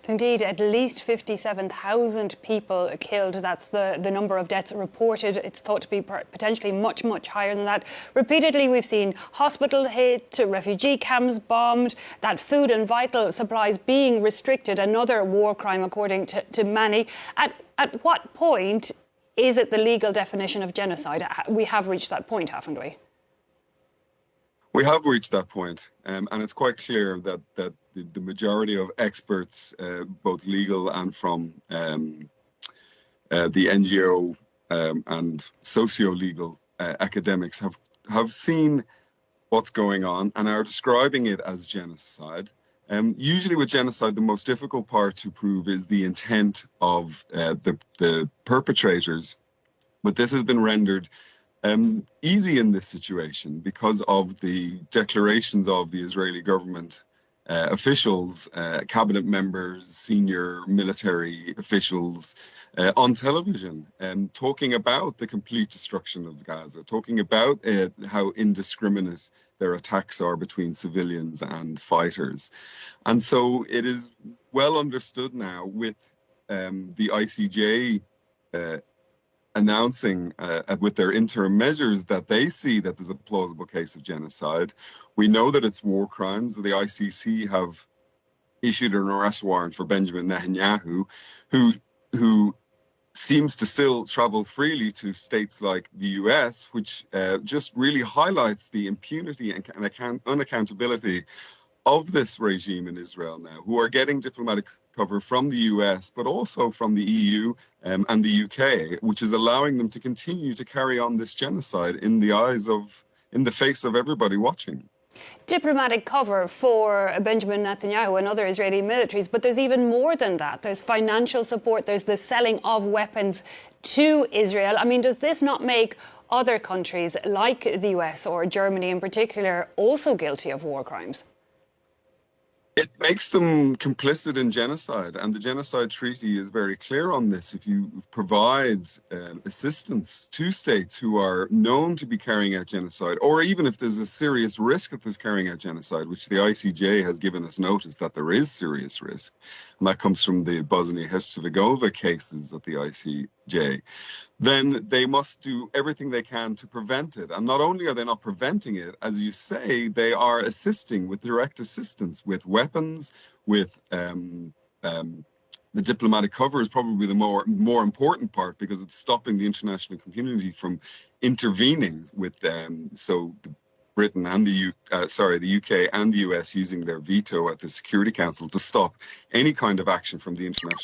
Indeed, at least 57,000 people killed. That's the number of deaths reported. It's thought to be potentially much, much higher than that. Repeatedly, we've seen hospital hit, refugee camps bombed, that food and vital supplies being restricted, another war crime according to many. At what point is it the legal definition of genocide? We have reached that point, haven't we? We have reached that point, and it's quite clear that the majority of experts, both legal and from the NGO and socio-legal academics, have seen what's going on and are describing it as genocide. Usually with genocide, the most difficult part to prove is the intent of the perpetrators, but this has been rendered easy in this situation because of the declarations of the Israeli government officials, cabinet members, senior military officials on television, talking about the complete destruction of Gaza, talking about how indiscriminate their attacks are between civilians and fighters. And so it is well understood now with the ICJ announcing with their interim measures that they see that there's a plausible case of genocide. We know that it's war crimes. The ICC have issued an arrest warrant for Benjamin Netanyahu, who seems to still travel freely to states like the US, which just really highlights the impunity and unaccountability of this regime in Israel now, who are getting diplomatic cover from the US, but also from the EU and the UK, which is allowing them to continue to carry on this genocide in the face of everybody watching. Diplomatic cover for Benjamin Netanyahu and other Israeli militaries, but there's even more than that. There's financial support, there's the selling of weapons to Israel. I mean, does this not make other countries like the US or Germany in particular also guilty of war crimes? It makes them complicit in genocide, and the Genocide Treaty is very clear on this. If you provide assistance to states who are known to be carrying out genocide, or even if there's a serious risk that there's carrying out genocide, which the ICJ has given us notice that there is serious risk, and that comes from the Bosnia-Herzegovina cases at the ICJ, then they must do everything they can to prevent it. And not only are they not preventing it, as you say, they are assisting with direct assistance, with weapons, with the diplomatic cover is probably the more important part, because it's stopping the international community from intervening with them. So Britain and the UK and the US using their veto at the Security Council to stop any kind of action from the international